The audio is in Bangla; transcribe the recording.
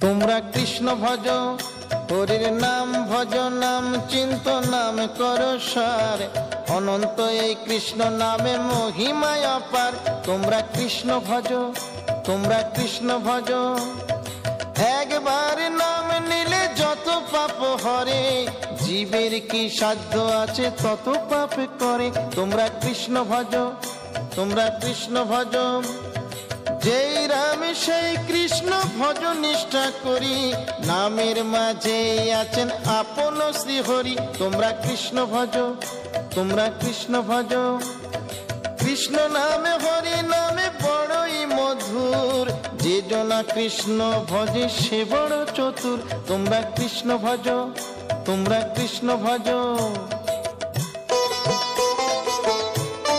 তোমরা কৃষ্ণ ভজ, হরির নাম ভজ, নাম চিন্ত, নাম করো সার। অনন্ত এই কৃষ্ণ নামে মহিমায় অপার। তোমরা কৃষ্ণ ভজ, তোমরা কৃষ্ণ ভজ। একবার নাম নিলে যত পাপ হরে, জীবের কি সাধ্য আছে তত পাপ করে। তোমরা কৃষ্ণ ভজ, তোমরা কৃষ্ণ ভজ। যেই রাম সেই কৃষ্ণ ভজ নিষ্ঠা করি, নামের মাঝে আছেন আপন শ্রী হরি। তোমরা কৃষ্ণ ভজ, তোমরা কৃষ্ণ ভজ। কৃষ্ণ নামে হরি নামে বড়ই মধুর, যে জনা কৃষ্ণ ভজে সে বড় চতুর। তোমরা কৃষ্ণ ভজ, তোমরা কৃষ্ণ ভজ।